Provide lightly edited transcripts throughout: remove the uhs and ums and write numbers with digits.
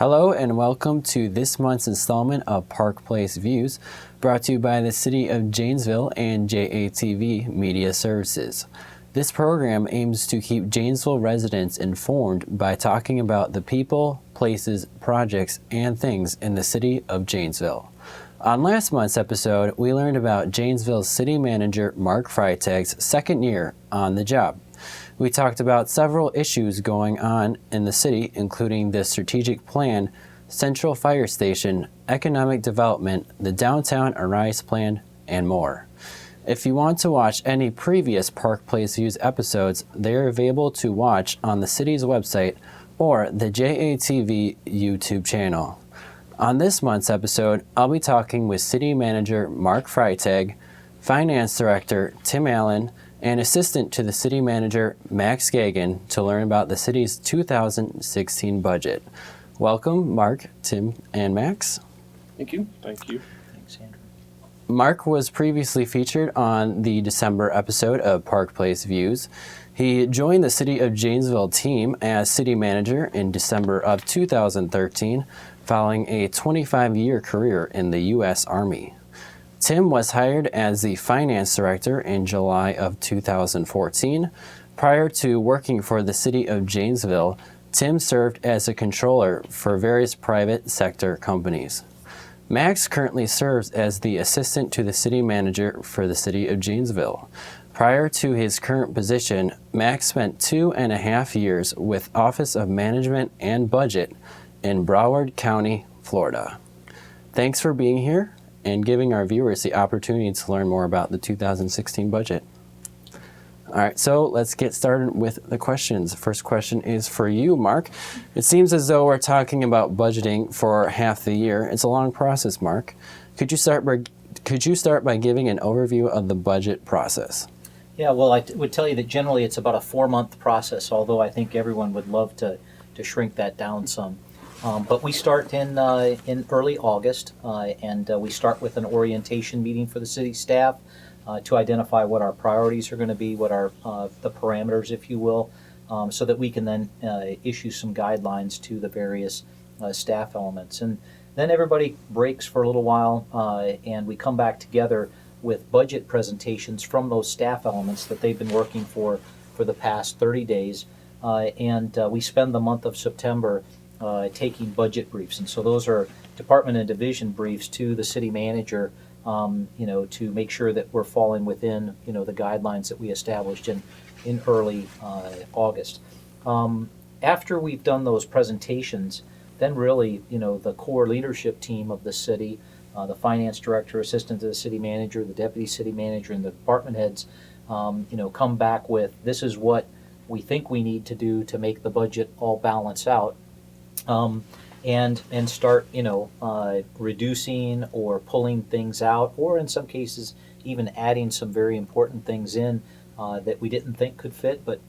Hello and welcome to this month's installment of Park Place Views, brought to you by the City of Janesville and JATV Media Services. This program aims to keep Janesville residents informed by talking about the people, places, projects, and things in the City of Janesville. On last month's episode, we learned about Janesville's City Manager Mark Freitag's second year on the job. We talked about several issues going on in the city, including the strategic plan, Central Fire Station, economic development, the Downtown Arise Plan, and more. If you want to watch any previous Park Place Views episodes, they are available to watch on the city's website or the JATV YouTube channel. On this month's episode, I'll be talking with City Manager Mark Freitag, Finance Director Tim Allen, and Assistant to the City Manager Max Gagin to learn about the city's 2016 budget. Welcome, Mark, Tim, and Max. Thank you. Thank you. Thanks, Andrew. Mark was previously featured on the December episode of Park Place Views. He joined the City of Janesville team as City Manager in December of 2013, following a 25-year career in the U.S. Army. Tim was hired as the Finance Director in July of 2014. Prior to working for the City of Janesville, Tim served as a controller for various private sector companies. Max currently serves as the Assistant to the City Manager for the City of Janesville. Prior to his current position, Max spent 2.5 years with Office of Management and Budget in Broward County, Florida. Thanks for being here and giving our viewers the opportunity to learn more about the 2016 budget. All right, so let's get started with the questions. First question is for you, Mark. It seems as though we're talking about budgeting for half the year. It's a long process, Mark. Could you start by giving an overview of the budget process? Yeah, well, I would tell you that generally it's about a 4-month process, although I think everyone would love to shrink that down some. But we start in early August, and we start with an orientation meeting for the city staff to identify what our priorities are going to be, what are the parameters, if you will, so that we can then issue some guidelines to the various staff elements. And then everybody breaks for a little while, and we come back together with budget presentations from those staff elements that they've been working for the past 30 days. And we spend the month of September taking budget briefs, and so those are department and division briefs to the city manager, to make sure that we're falling within, the guidelines that we established in early August. After we've done those presentations, then really, the core leadership team of the city, the finance director, assistant to the city manager, the deputy city manager, and the department heads, come back with, this is what we think we need to do to make the budget all balance out. And start, reducing or pulling things out, or in some cases even adding some very important things in that we didn't think could fit, but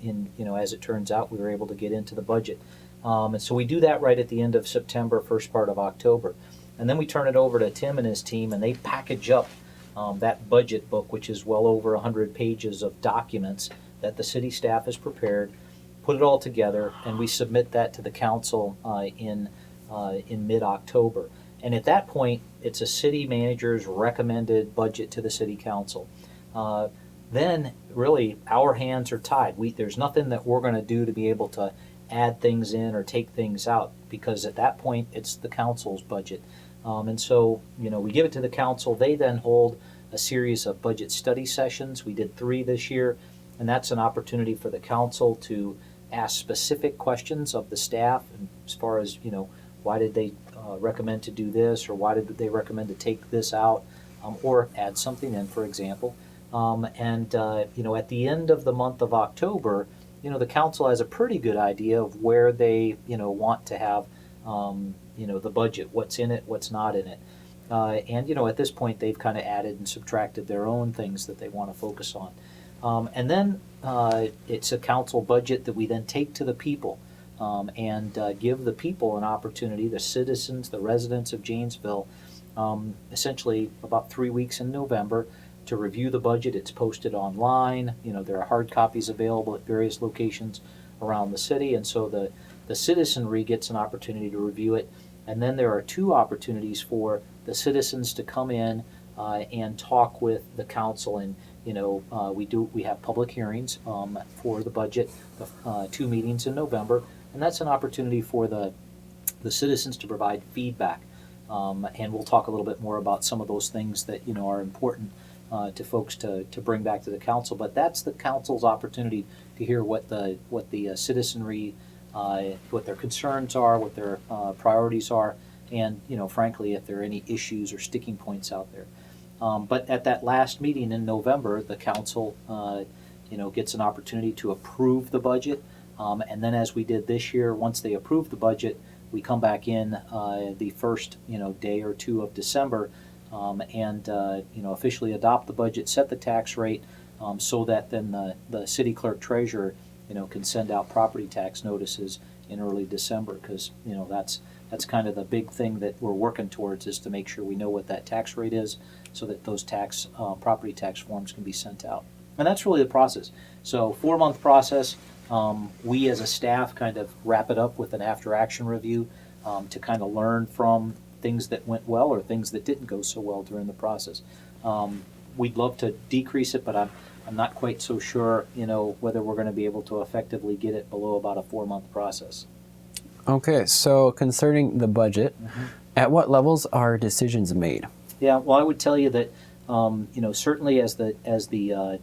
as it turns out, we were able to get into the budget. And so we do that right at the end of September, first part of October. And then we turn it over to Tim and his team, and they package up that budget book, which is well over 100 pages of documents that the city staff has prepared, put it all together, and we submit that to the council in mid-October. And at that point, it's a city manager's recommended budget to the city council. Then, really, our hands are tied. There's nothing that we're going to do to be able to add things in or take things out, because at that point, it's the council's budget. And so, we give it to the council. They then hold a series of budget study sessions. We did 3 this year, and that's an opportunity for the council to ask specific questions of the staff, and as far as, why did they recommend to do this, or why did they recommend to take this out, or add something in, for example. At the end of the month of October, the council has a pretty good idea of where they, want to have, the budget, what's in it, what's not in it. At this point, they've kind of added and subtracted their own things that they want to focus on. And then it's a council budget that we then take to the people and give the people an opportunity, the citizens, the residents of Janesville, essentially about 3 weeks in November, to review the budget. It's posted online. There are hard copies available at various locations around the city, and so the citizenry gets an opportunity to review it And then there are 2 opportunities for the citizens to come in and talk with the council. And we have public hearings for the budget, 2 meetings in November, and that's an opportunity for the citizens to provide feedback. And we'll talk a little bit more about some of those things that are important to folks to bring back to the council. But that's the council's opportunity to hear what the citizenry, what their concerns are, what their priorities are, and frankly, if there are any issues or sticking points out there. But at that last meeting in November, the council gets an opportunity to approve the budget, and then as we did this year, once they approve the budget, we come back in the first day or 2 of December, and officially adopt the budget, set the tax rate, so that then the city clerk treasurer can send out property tax notices in early December, because that's kind of the big thing that we're working towards, is to make sure we know what that tax rate is, so that those property tax forms can be sent out. And that's really the process. So 4-month process. We as a staff kind of wrap it up with an after-action review to kind of learn from things that went well or things that didn't go so well during the process. We'd love to decrease it, but I'm not quite so sure, whether we're going to be able to effectively get it below about a 4-month process. Okay, so concerning the budget, at what levels are decisions made? Yeah, well, I would tell you that certainly as the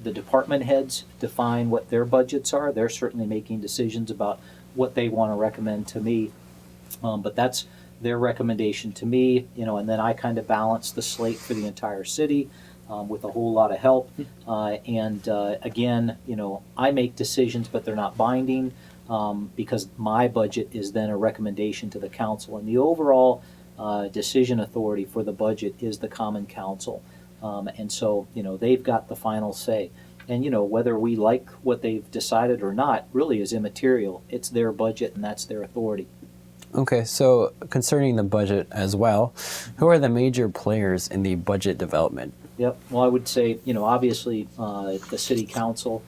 department heads define what their budgets are, they're certainly making decisions about what they want to recommend to me. But that's their recommendation to me, and then I kind of balance the slate for the entire city with a whole lot of help. Again, I make decisions, but they're not binding, because my budget is then a recommendation to the council. And the overall decision authority for the budget is the Common Council. And so, they've got the final say. And, whether we like what they've decided or not really is immaterial. It's their budget, and that's their authority. Okay, so concerning the budget as well, who are the major players in the budget development? Yep. Well, I would say, obviously the city council,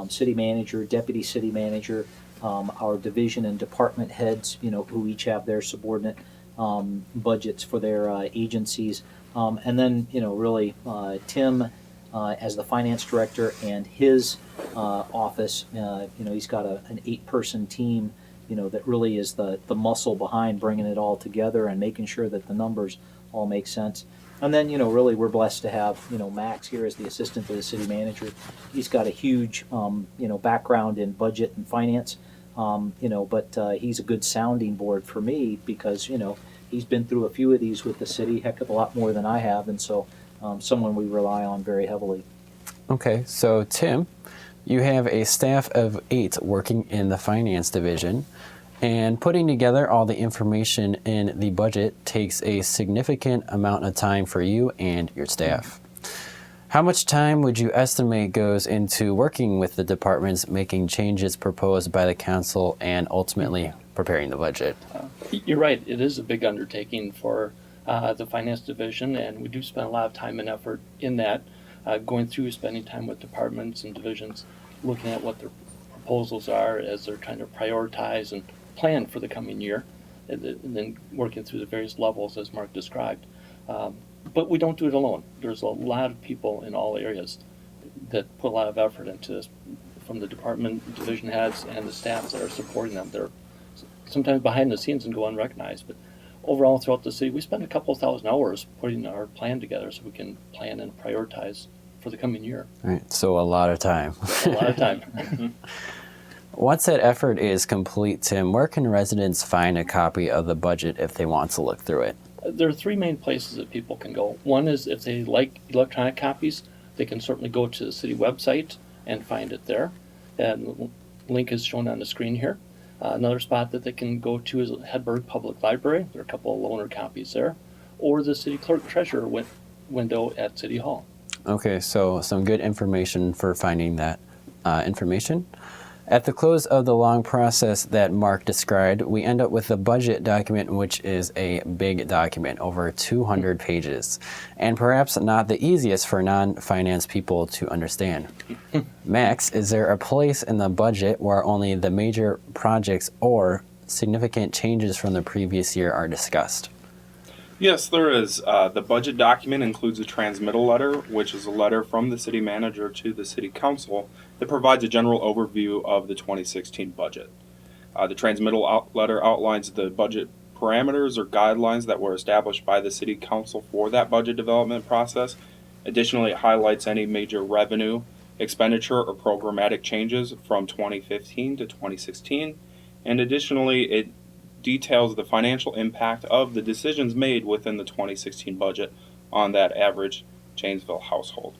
city manager, deputy city manager, our division and department heads, who each have their subordinate budgets for their agencies. And then, really Tim as the finance director and his office, he's got an 8-person team, that really is the muscle behind bringing it all together and making sure that the numbers all make sense. And then, really we're blessed to have, Max here as the assistant to the city manager. He's got a huge, background in budget and finance, but he's a good sounding board for me because, he's been through a few of these with the city, heck of a lot more than I have, and so someone we rely on very heavily. Okay, so Tim, you have a staff of 8 working in the finance division, and putting together all the information in the budget takes a significant amount of time for you and your staff. How much time would you estimate goes into working with the departments, making changes proposed by the council, and ultimately preparing the budget? You're right. It is a big undertaking for the finance division, and we do spend a lot of time and effort in that, going through, spending time with departments and divisions, looking at what their proposals are as they're trying to prioritize and plan for the coming year, and then working through the various levels as Mark described. But we don't do it alone. There's a lot of people in all areas that put a lot of effort into this, from the department, division heads, and the staffs that are supporting them. They're sometimes behind the scenes and go unrecognized, but overall throughout the city, we spend a couple of thousand hours putting our plan together so we can plan and prioritize for the coming year. Right, so a lot of time. A lot of time. Once that effort is complete, Tim, where can residents find a copy of the budget if they want to look through it? There are 3 main places that people can go. One is if they like electronic copies, they can certainly go to the city website and find it there. And the link is shown on the screen here. Another spot that they can go to is Hedberg Public Library. There are a couple of loaner copies there. Or the city clerk treasurer window at City Hall. Okay, so some good information for finding that information. At the close of the long process that Mark described, we end up with a budget document, which is a big document, over 200 pages, and perhaps not the easiest for non-finance people to understand. Max, is there a place in the budget where only the major projects or significant changes from the previous year are discussed? Yes, there is. The budget document includes a transmittal letter, which is a letter from the city manager to the city council that provides a general overview of the 2016 budget. The transmittal letter outlines the budget parameters or guidelines that were established by the city council for that budget development process. Additionally, it highlights any major revenue, expenditure, or programmatic changes from 2015 to 2016. And additionally, it details the financial impact of the decisions made within the 2016 budget on that average Janesville household.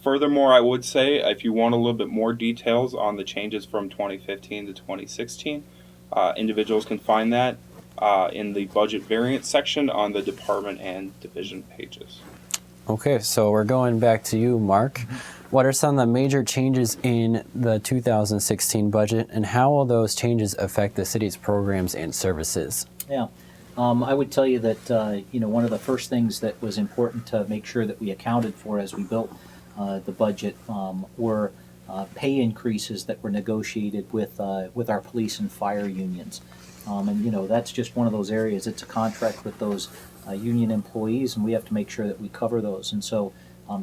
Furthermore, I would say if you want a little bit more details on the changes from 2015 to 2016, individuals can find that in the budget variance section on the department and division pages. Okay, so we're going back to you, Mark. What are some of the major changes in the 2016 budget, and how will those changes affect the city's programs and services? Yeah. I would tell you that one of the first things that was important to make sure that we accounted for as we built the budget were pay increases that were negotiated with our police and fire unions. And that's just one of those areas. It's a contract with those union employees, and we have to make sure that we cover those. And so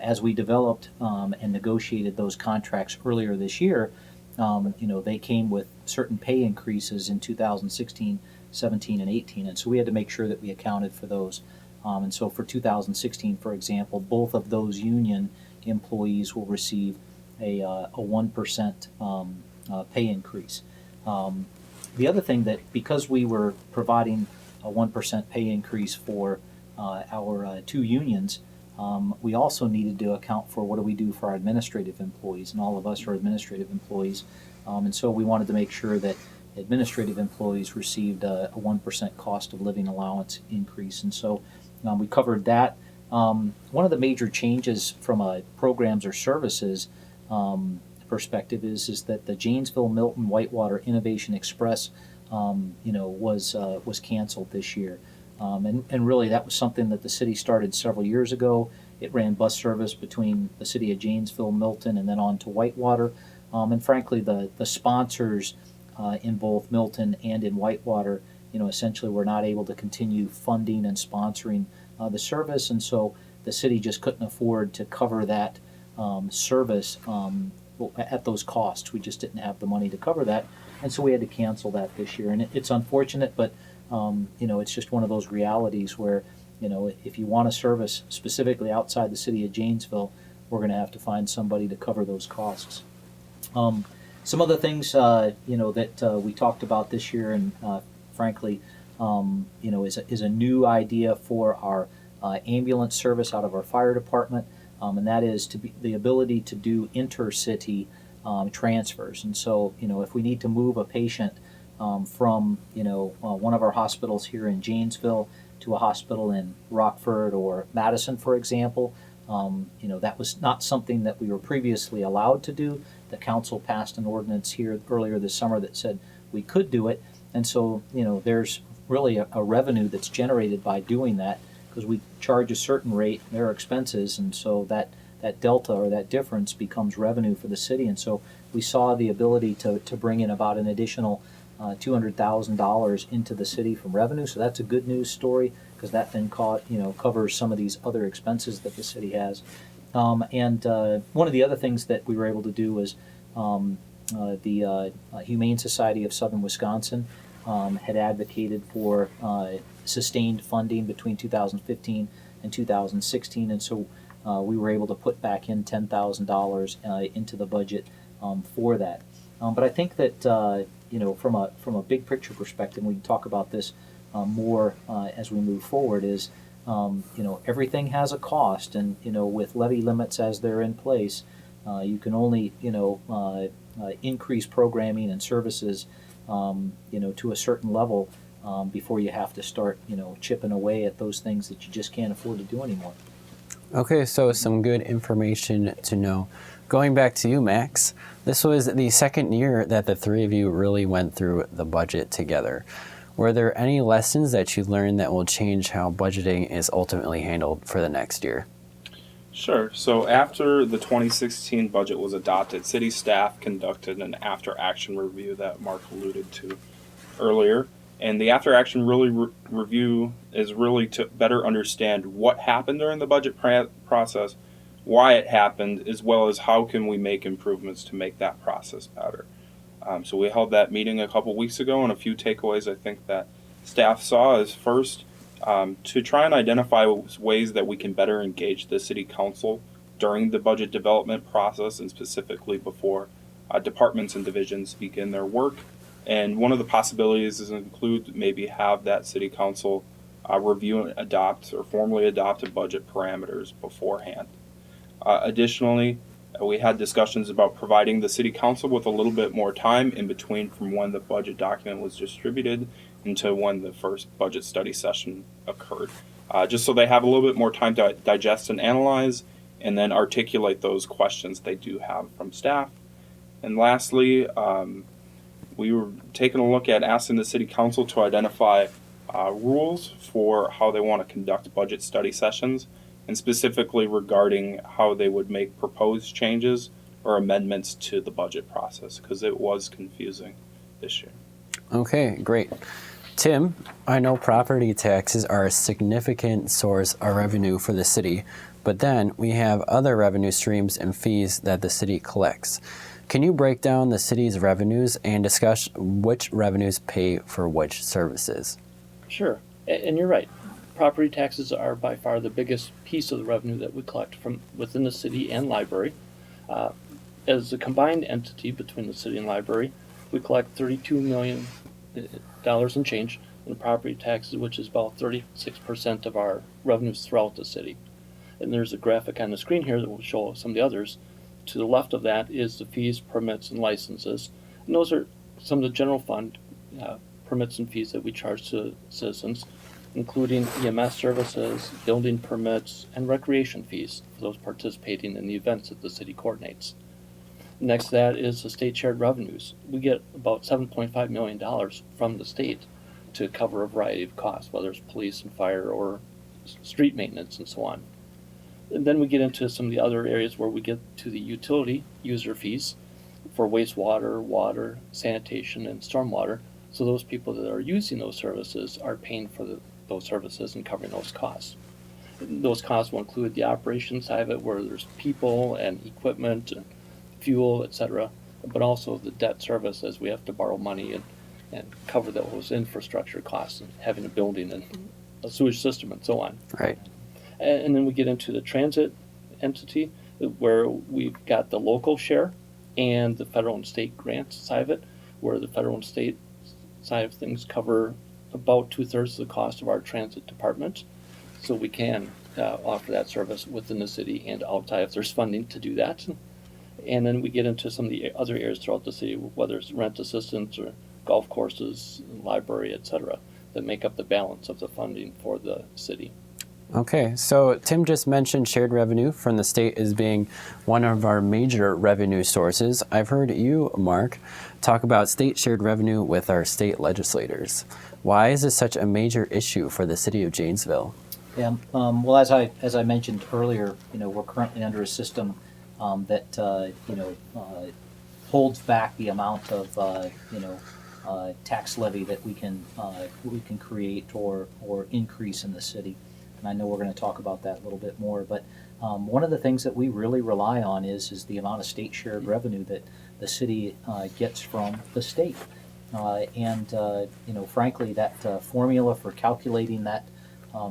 as we developed and negotiated those contracts earlier this year, they came with certain pay increases in 2016, 17, and 18. And so we had to make sure that we accounted for those. And so for 2016, for example, both of those union employees will receive a 1% pay increase. The other thing that, because we were providing a 1% pay increase for our two unions, we also needed to account for what do we do for our administrative employees, and all of us are administrative employees. And so we wanted to make sure that administrative employees received a 1% cost of living allowance increase. And so we covered that. One of the major changes from a programs or services perspective is that the Janesville, Milton, Whitewater Innovation Express was canceled this year. And really that was something that the city started several years ago. It ran bus service between the city of Janesville, Milton, and then on to Whitewater. And frankly, the sponsors in both Milton and in Whitewater, essentially were not able to continue funding and sponsoring the service, and so the city just couldn't afford to cover that service at those costs. We just didn't have the money to cover that, and so we had to cancel that this year. And it's unfortunate, but it's just one of those realities where if you want a service specifically outside the city of Janesville, we're going to have to find somebody to cover those costs. Some other things that we talked about this year, and frankly, is a new idea for our ambulance service out of our fire department, and that is to be the ability to do intercity transfers. And so, if we need to move a patient from one of our hospitals here in Janesville to a hospital in Rockford or Madison, for example, that was not something that we were previously allowed to do. The council passed an ordinance here earlier this summer that said we could do it, and so there's really a revenue that's generated by doing that, because we charge a certain rate, there are expenses, and so that delta or that difference becomes revenue for the city. And so we saw the ability to bring in about an additional $200,000 into the city from revenue. So that's a good news story, because that then covers some of these other expenses that the city has. And one of the other things that we were able to do was the Humane Society of Southern Wisconsin had advocated for sustained funding between 2015 and 2016, and so we were able to put back in $10,000 into the budget for that. But I think that from a big picture perspective, we can talk about this more as we move forward. Is everything has a cost, and with levy limits as they're in place, you can only increase programming and services to a certain level before you have to start chipping away at those things that you just can't afford to do anymore. Okay, so some good information to know. Going back to you, Max, this was the second year that the three of you really went through the budget together. Were there any lessons that you learned that will change how budgeting is ultimately handled for the next year? Sure. So after the 2016 budget was adopted, city staff conducted an after-action review that Mark alluded to earlier. And the after action review is really to better understand what happened during the budget process, why it happened, as well as how can we make improvements to make that process better. So we held that meeting a couple weeks ago, and a few takeaways I think that staff saw is first, to try and identify ways that we can better engage the city council during the budget development process, and specifically before departments and divisions begin their work. And one of the possibilities is include maybe have that city council review and adopt or formally adopt budget parameters beforehand. Additionally, we had discussions about providing the city council with a little bit more time in between from when the budget document was distributed into when the first budget study session occurred, just so they have a little bit more time to digest and analyze and then articulate those questions they do have from staff. And lastly, we were taking a look at asking the city council to identify rules for how they want to conduct budget study sessions, and specifically regarding how they would make proposed changes or amendments to the budget process, because it was confusing this year. Okay, great. Tim, I know property taxes are a significant source of revenue for the city, but then we have other revenue streams and fees that the city collects. Can you break down the city's revenues and discuss which revenues pay for which services? Sure, and you're right. Property taxes are by far the biggest piece of the revenue that we collect from within the city and library. As a combined entity between the city and library, we collect $32 million and change in property taxes, which is about 36% of our revenues throughout the city. And there's a graphic on the screen here that will show some of the others. To the left of that is the fees, permits, and licenses. And those are some of the general fund permits and fees that we charge to citizens, including EMS services, building permits, and recreation fees for those participating in the events that the city coordinates. Next to that is the state shared revenues. We get about $7.5 million from the state to cover a variety of costs, whether it's police and fire or street maintenance and so on. And then we get into some of the other areas where we get to the utility user fees for wastewater, water, sanitation, and stormwater. So those people that are using those services are paying for those services and covering those costs. Those costs will include the operation side of it, where there's people and equipment and fuel, etc., but also the debt service, as we have to borrow money and cover those infrastructure costs and having a building and a sewage system and so on. Right. And then we get into the transit entity, where we've got the local share and the federal and state grants side of it, where the federal and state side of things cover about 2/3 of the cost of our transit department. So we can offer that service within the city and outside if there's funding to do that. And then we get into some of the other areas throughout the city, whether it's rent assistance or golf courses, library, etc., that make up the balance of the funding for the city. Okay, so Tim just mentioned shared revenue from the state as being one of our major revenue sources. I've heard you, Mark, talk about state shared revenue with our state legislators. Why is this such a major issue for the city of Janesville? Yeah, well, as I mentioned earlier, we're currently under a system that holds back the amount of tax levy that we can create or increase in the city. And I know we're going to talk about that a little bit more, but one of the things that we really rely on is the amount of state shared revenue that the city gets from the state. Frankly, that formula for calculating that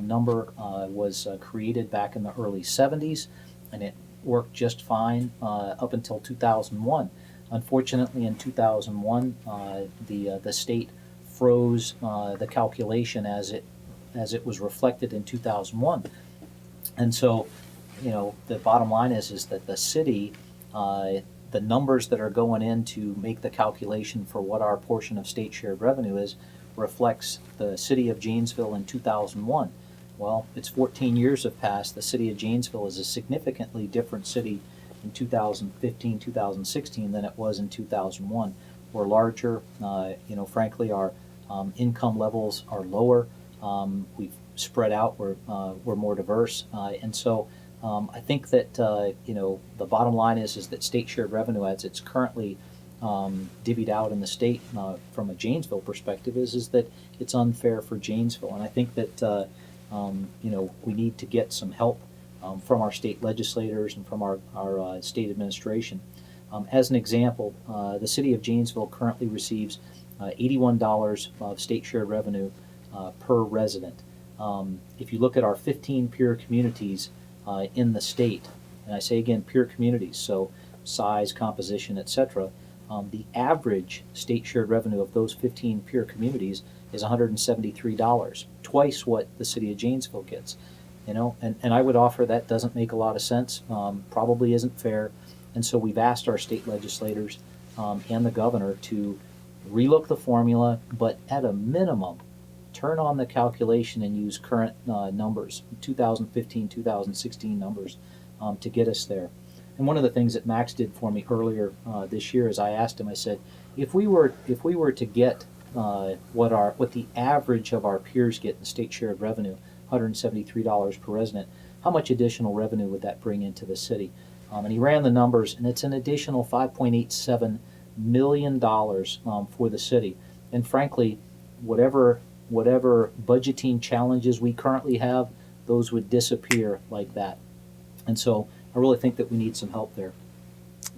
number was created back in the early 70s, and it worked just fine up until 2001. Unfortunately, in 2001, the state froze the calculation as it was reflected in 2001. And so, the bottom line is that the city, the numbers that are going in to make the calculation for what our portion of state shared revenue is, reflects the city of Janesville in 2001. Well, it's 14 years have passed. The city of Janesville is a significantly different city in 2015, 2016 than it was in 2001. We're larger. Frankly, our income levels are lower. We've spread out. We're more diverse, and so I think that the bottom line is that state shared revenue, as it's currently divvied out in the state from a Janesville perspective is that it's unfair for Janesville. And I think that we need to get some help from our state legislators and from our state administration. As an example, the city of Janesville currently receives $81 of state shared revenue per resident. If you look at our 15 peer communities in the state, and I say again peer communities, so size, composition, etc., the average state shared revenue of those 15 peer communities is $173, twice what the city of Janesville gets. And I would offer that doesn't make a lot of sense, probably isn't fair, and so we've asked our state legislators and the governor to relook the formula, but at a minimum, turn on the calculation and use current numbers, 2015, 2016 numbers, to get us there. And one of the things that Max did for me earlier this year is I asked him, I said, if we were to get what the average of our peers get in state shared revenue, $173 per resident, how much additional revenue would that bring into the city? And he ran the numbers, and it's an additional $5.87 million for the city. And frankly, whatever budgeting challenges we currently have, those would disappear like that. And so I really think that we need some help there.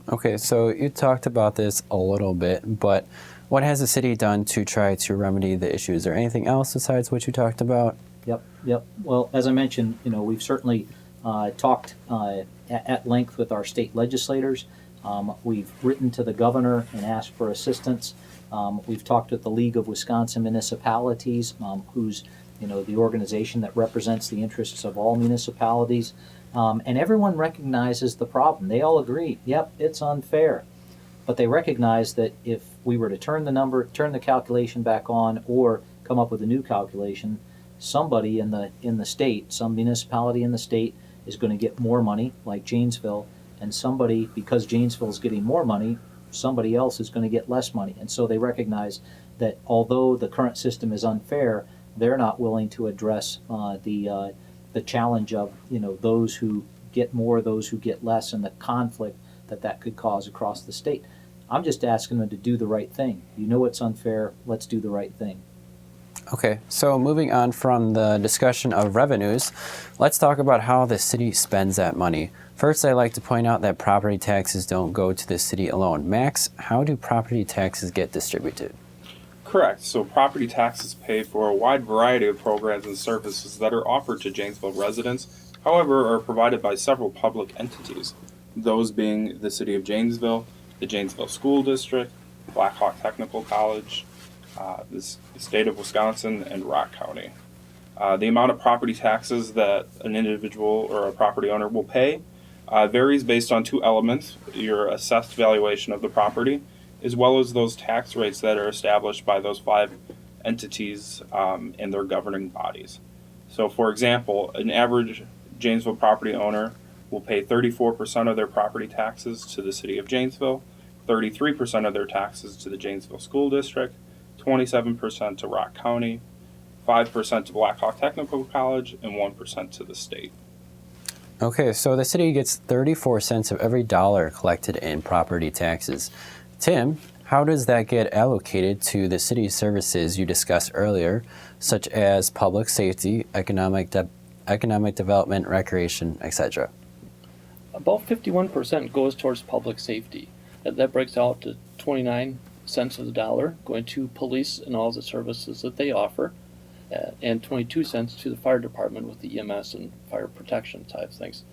Okay, so you talked about this a little bit, but what has the city done to try to remedy the issues? Is there anything else besides what you talked about? Yep. Well, as I mentioned, we've certainly talked at length with our state legislators. We've written to the governor and asked for assistance. We've talked with the League of Wisconsin Municipalities, who's the organization that represents the interests of all municipalities. And everyone recognizes the problem. They all agree, yep, it's unfair. But they recognize that if we were to turn the calculation back on or come up with a new calculation, somebody in the state, some municipality in the state is going to get more money, like Janesville, and somebody, because Janesville is getting more money, somebody else is going to get less money. And so they recognize that although the current system is unfair, they're not willing to address the challenge of those who get more, those who get less, and the conflict that could cause across the state. I'm just asking them to do the right thing. It's unfair. Let's do the right thing. Okay, so moving on from the discussion of revenues, let's talk about how the city spends that money. First, I'd like to point out that property taxes don't go to the city alone. Max, how do property taxes get distributed? Correct. So property taxes pay for a wide variety of programs and services that are offered to Janesville residents, however, are provided by several public entities, those being the City of Janesville, the Janesville School District, Black Hawk Technical College, the state of Wisconsin, and Rock County. The amount of property taxes that an individual or a property owner will pay varies based on two elements: your assessed valuation of the property, as well as those tax rates that are established by those five entities and their governing bodies. So, for example, an average Janesville property owner will pay 34% of their property taxes to the City of Janesville, 33% of their taxes to the Janesville School District, 27% to Rock County, 5% to Black Hawk Technical College, and 1% to the state. Okay, so the city gets 34 cents of every dollar collected in property taxes. Tim, how does that get allocated to the city services you discussed earlier, such as public safety, economic development, recreation, etc.? About 51% goes towards public safety. That breaks out to 29 cents of the dollar going to police and all the services that they offer, and 22 cents to the fire department with the EMS and fire protection side of things.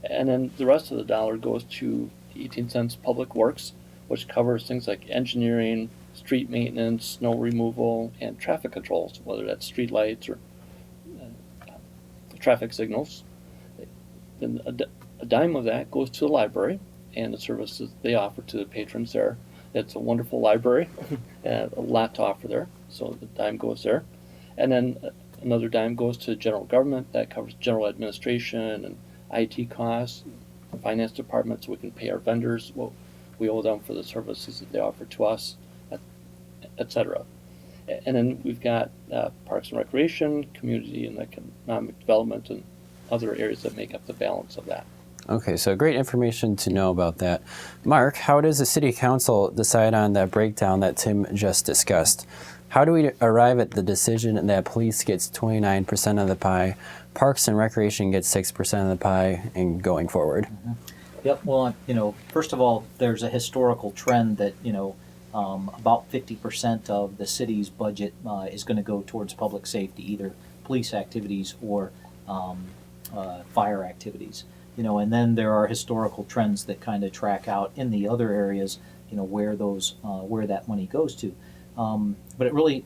And then the rest of the dollar goes to 18 cents public works, which covers things like engineering, street maintenance, snow removal, and traffic controls, whether that's street lights or traffic signals. Then a dime of that goes to the library and the services they offer to the patrons there. It's a wonderful library, and a lot to offer there, so the dime goes there. And then another dime goes to general government. That covers general administration and IT costs, the finance department, so we can pay our vendors what we owe them for the services that they offer to us, etc. And then we've got parks and recreation, community and economic development, and other areas that make up the balance of that. Okay, so great information to know about that. Mark, how does the City Council decide on that breakdown that Tim just discussed? How do we arrive at the decision that police gets 29% of the pie, Parks and Recreation gets 6% of the pie, and going forward? Yep. Well, first of all, there's a historical trend that about 50% of the city's budget is going to go towards public safety, either police activities or fire activities. And then there are historical trends that kind of track out in the other areas, where that money goes to. But it really,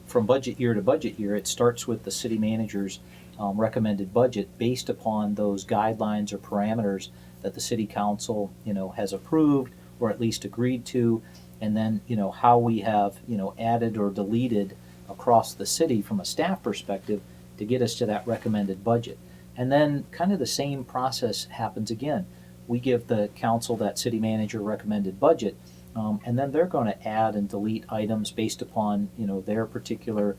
from budget year to budget year, it starts with the city manager's recommended budget based upon those guidelines or parameters that the city council, has approved or at least agreed to, and then, how we have, added or deleted across the city from a staff perspective to get us to that recommended budget. And then kind of the same process happens again. We give the council that city manager recommended budget, and then they're going to add and delete items based upon, their particular,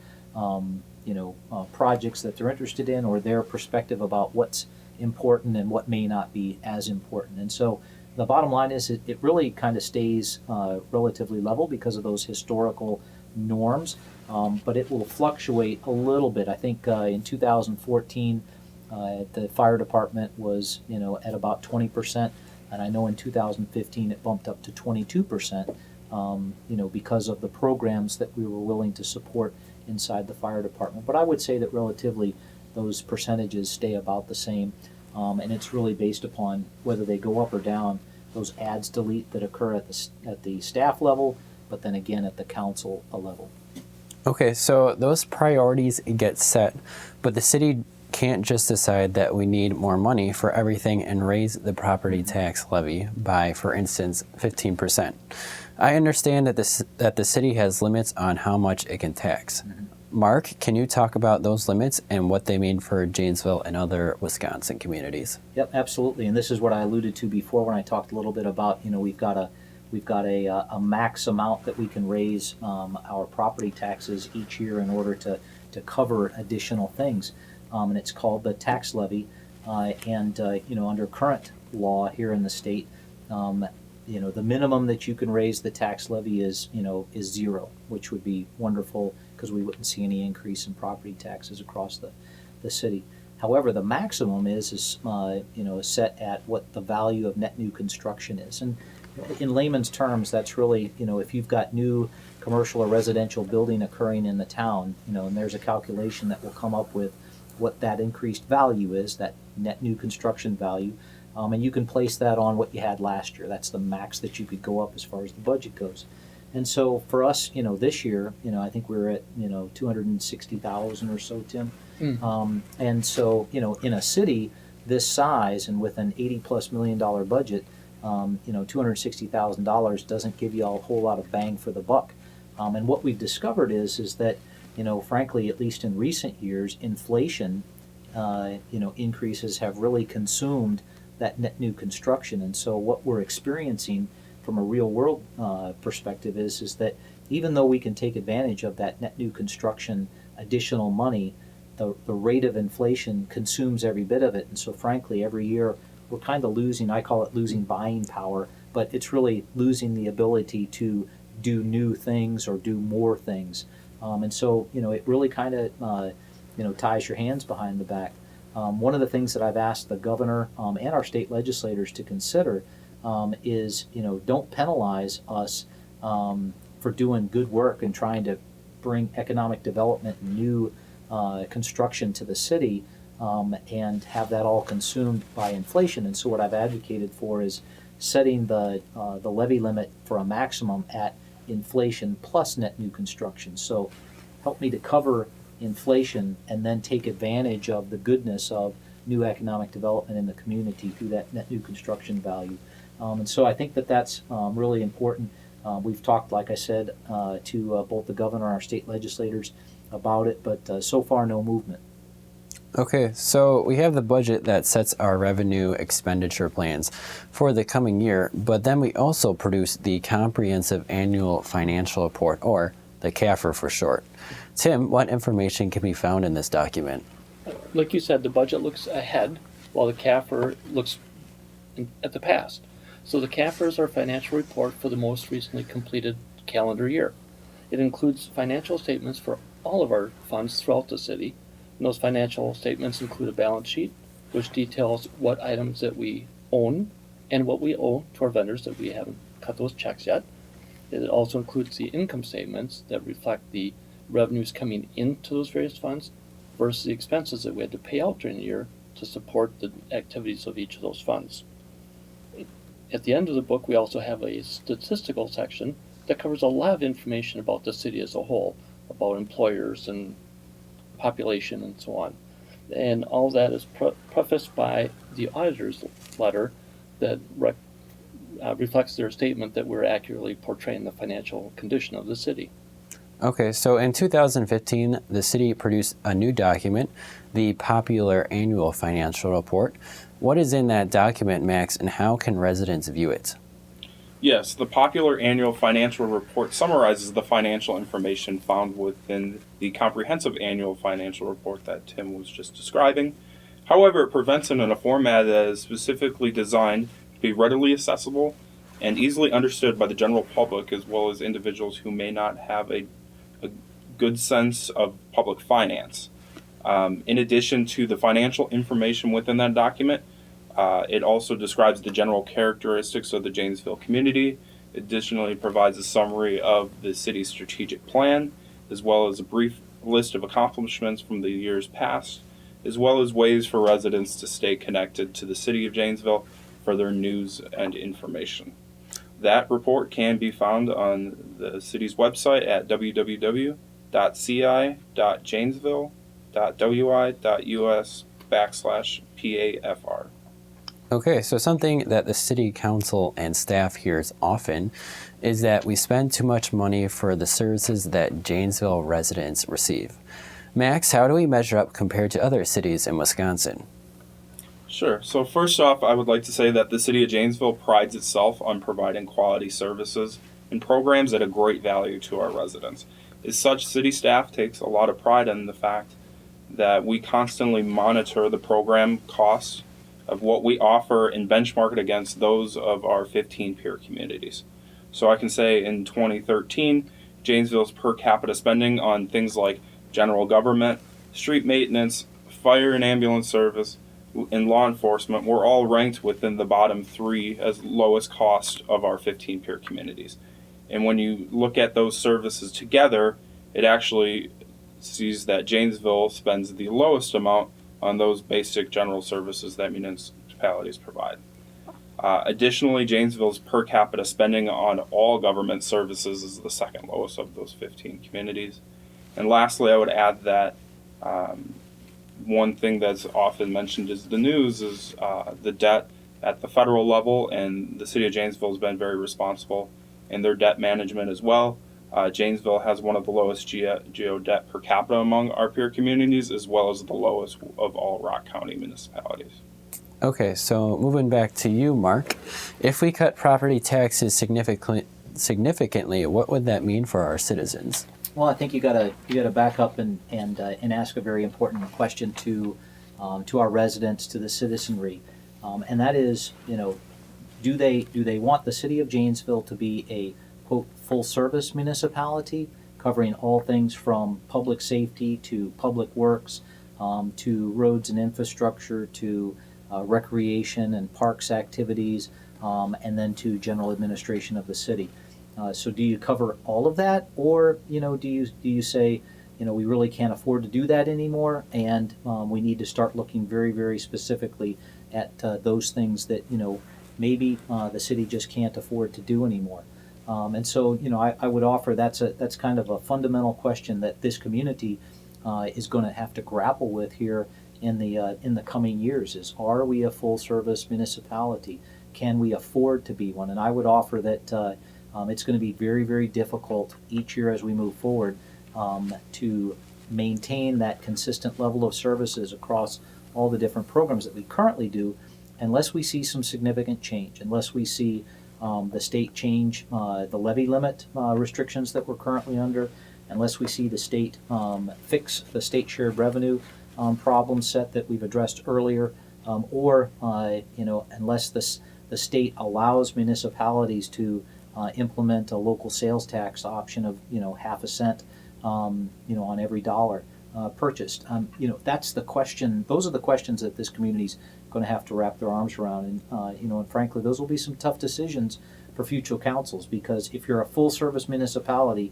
projects that they're interested in, or their perspective about what's important and what may not be as important. And so the bottom line is it really kind of stays relatively level because of those historical norms, but it will fluctuate a little bit. I think in 2014, the fire department was, at about 20%, and I know in 2015 it bumped up to 22%, because of the programs that we were willing to support inside the fire department. But I would say that relatively those percentages stay about the same, and it's really based upon whether they go up or down, those adds delete that occur at the staff level, but then again at the council level. Okay, so those priorities get set, but the city can't just decide that we need more money for everything and raise the property tax levy by, for instance, 15%. I understand that the city has limits on how much it can tax. Mark, can you talk about those limits and what they mean for Janesville and other Wisconsin communities? Yep, absolutely. And this is what I alluded to before when I talked a little bit about, we've got a max amount that we can raise our property taxes each year in order to cover additional things. And it's called the tax levy. Under current law here in the state, the minimum that you can raise the tax levy is zero, which would be wonderful because we wouldn't see any increase in property taxes across the city. However, the maximum is set at what the value of net new construction is. And in layman's terms, that's really, if you've got new commercial or residential building occurring in the town, and there's a calculation that will come up with what that increased value is, that net new construction value, and you can place that on what you had last year. That's the max that you could go up as far as the budget goes. And so for us, this year, I think we were at, 260,000 or so, Tim. And so, in a city this size and with an $80+ million budget, $260,000 doesn't give you a whole lot of bang for the buck. And what we've discovered is that, frankly, at least in recent years, inflation, increases have really consumed that net new construction. And so what we're experiencing from a real world perspective is that even though we can take advantage of that net new construction additional money, the rate of inflation consumes every bit of it. And so frankly, every year we're kind of losing, I call it losing buying power, but it's really losing the ability to do new things or do more things. And so, it really kind of, ties your hands behind the back. One of the things that I've asked the governor and our state legislators to consider is, don't penalize us for doing good work and trying to bring economic development and new construction to the city and have that all consumed by inflation. And so what I've advocated for is setting the levy limit for a maximum at inflation plus net new construction. So help me to cover inflation and then take advantage of the goodness of new economic development in the community through that net new construction value. And so I think that that's really important. We've talked, like I said, to both the governor and our state legislators about it, but so far no movement. Okay, so we have the budget that sets our revenue expenditure plans for the coming year, but then we also produce the Comprehensive Annual Financial Report, or the CAFR for short. Tim, what information can be found in this document? Like you said, the budget looks ahead, while the CAFR looks at the past. So the CAFR is our financial report for the most recently completed calendar year. It includes financial statements for all of our funds throughout the city. And those financial statements include a balance sheet, which details what items that we own and what we owe to our vendors that we haven't cut those checks yet. It also includes the income statements that reflect the revenues coming into those various funds versus the expenses that we had to pay out during the year to support the activities of each of those funds. At the end of the book, we also have a statistical section that covers a lot of information about the city as a whole, about employers and population and so on. And all that is prefaced by the auditor's letter that reflects their statement that we're accurately portraying the financial condition of the city. Okay, so in 2015, the city produced a new document, the Popular Annual Financial Report. What is in that document, Max, and how can residents view it? Yes, the Popular Annual Financial Report summarizes the financial information found within the comprehensive annual financial report that Tim was just describing. However, it presents it in a format that is specifically designed to be readily accessible and easily understood by the general public, as well as individuals who may not have a good sense of public finance. In addition to the financial information within that document, it also describes the general characteristics of the Janesville community. Additionally, it provides a summary of the city's strategic plan, as well as a brief list of accomplishments from the years past, as well as ways for residents to stay connected to the City of Janesville for their news and information. That report can be found on the city's website at www.ci.janesville.wi.us/PAFR. Okay, so something that the city council and staff hears often is that we spend too much money for the services that Janesville residents receive. Max, how do we measure up compared to other cities in Wisconsin? Sure. So first off, I would like to say that the City of Janesville prides itself on providing quality services and programs at a great value to our residents. As such, city staff takes a lot of pride in the fact that we constantly monitor the program costs of what we offer and benchmark it against those of our 15 peer communities. So I can say in 2013, Janesville's per capita spending on things like general government, street maintenance, fire and ambulance service, and law enforcement were all ranked within the bottom 3 as lowest cost of our 15 peer communities. And when you look at those services together, it actually sees that Janesville spends the lowest amount on those basic general services that municipalities provide. Additionally, Janesville's per capita spending on all government services is the second lowest of those 15 communities. And lastly, I would add that one thing that's often mentioned is the news is the debt at the federal level, and the City of Janesville has been very responsible in their debt management as well. Janesville has one of the lowest geo debt per capita among our peer communities, as well as the lowest of all Rock County municipalities. Okay, so moving back to you, Mark. If we cut property taxes significantly, what would that mean for our citizens? Well, I think you gotta back up and ask a very important question to our residents, to the citizenry, and that is, do they want the City of Janesville to be a quote full service municipality covering all things from public safety to public works, to roads and infrastructure, to recreation and parks activities, and then to general administration of the city? So do you cover all of that, or do you say, we really can't afford to do that anymore, and we need to start looking very, very specifically at those things that maybe the city just can't afford to do anymore. And so I would offer that's kind of a fundamental question that this community is going to have to grapple with here in the coming years. Is, are we a full service municipality? Can we afford to be one? And I would offer that. It's going to be very, very difficult each year as we move forward to maintain that consistent level of services across all the different programs that we currently do, unless we see some significant change, unless we see the state change the levy limit restrictions that we're currently under, unless we see the state fix the state shared revenue problem set that we've addressed earlier, or unless the state allows municipalities to implement a local sales tax option of 0.5 cent on every dollar purchased. That's the question. Those are the questions that this community's going to have to wrap their arms around, and frankly, those will be some tough decisions for future councils, because if you're a full-service municipality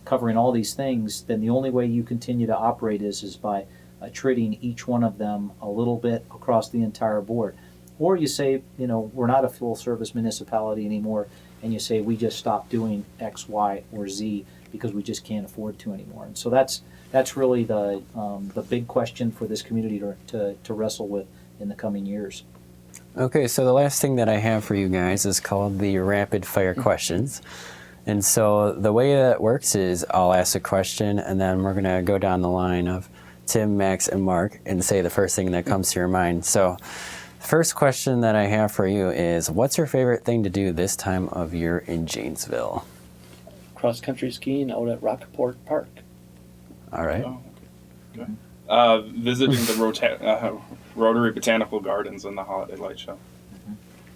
covering all these things, then the only way you continue to operate is by treating each one of them a little bit across the entire board. Or you say, we're not a full-service municipality anymore, and you say we just stop doing X, Y, or Z because we just can't afford to anymore. And so that's really the big question for this community to wrestle with in the coming years. Okay, so the last thing that I have for you guys is called the rapid fire questions. And so the way that works is I'll ask a question, and then we're going to go down the line of Tim, Max, and Mark and say the first thing that comes to your mind. So the first question that I have for you is, what's your favorite thing to do this time of year in Janesville? Cross-country skiing out at Rockport Park. All right. Oh, okay. Good. Visiting the Rotary Botanical Gardens and the Holiday Light Show.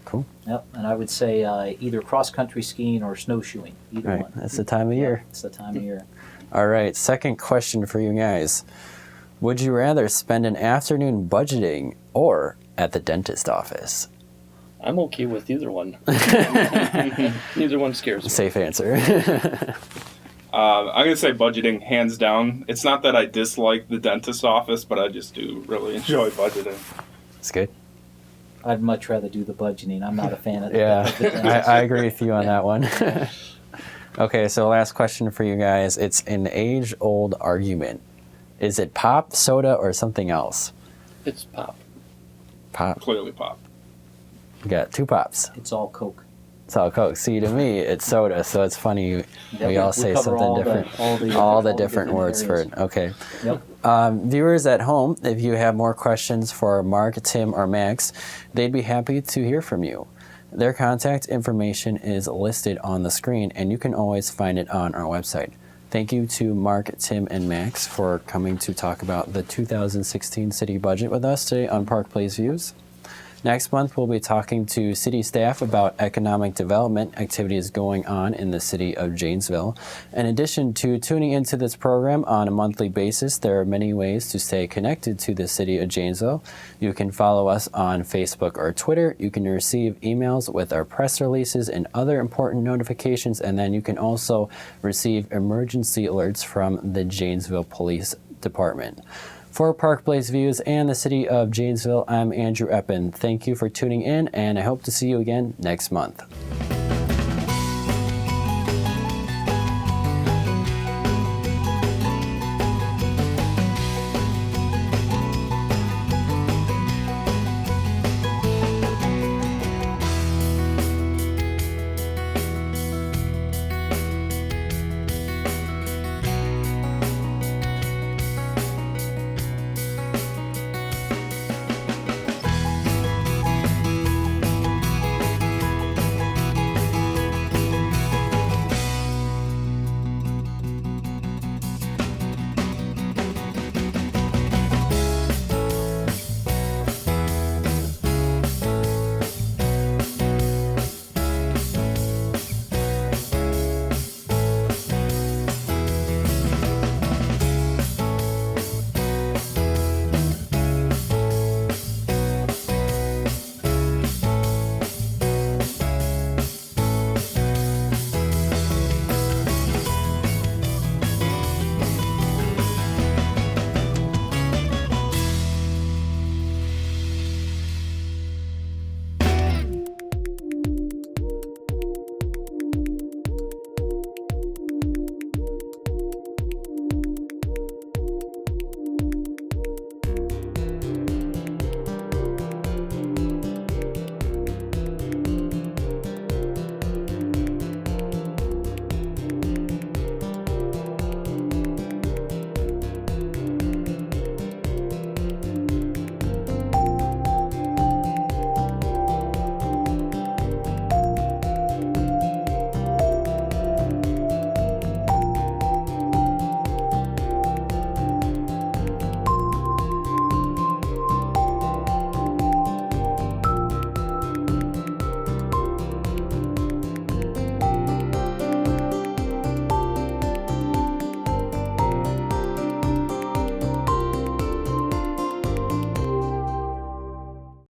Cool. Yep, and I would say either cross-country skiing or snowshoeing, either Right, one. that's the time of year. It's the time of year. All right, second question for you guys. Would you rather spend an afternoon budgeting or at the dentist office? I'm okay with either one. Neither one scares me. Safe answer. I'm going to say budgeting, hands down. It's not that I dislike the dentist office, but I just do really enjoy budgeting. It's good. I'd much rather do the budgeting. I'm not a fan of the Yeah, I agree with you on that one. Okay, so last question for you guys. It's an age-old argument. Is it pop, soda, or something else? It's pop. Pop. Clearly pop. We got 2 pops. It's all Coke. It's all Coke. See, to me, it's soda, so it's funny we all say cover something different. all the the different words for areas. it. Okay. Yep. Viewers at home, if you have more questions for Mark, Tim, or Max, they'd be happy to hear from you. Their contact information is listed on the screen, and you can always find it on our website. Thank you to Mark, Tim, and Max for coming to talk about the 2016 city budget with us today on Park Place Views. Next month, we'll be talking to city staff about economic development activities going on in the city of Janesville. In addition to tuning into this program on a monthly basis, there are many ways to stay connected to the city of Janesville. You can follow us on Facebook or Twitter. You can receive emails with our press releases and other important notifications, and then you can also receive emergency alerts from the Janesville Police Department. For Park Place Views and the City of Janesville, I'm Andrew Eppen. Thank you for tuning in, and I hope to see you again next month.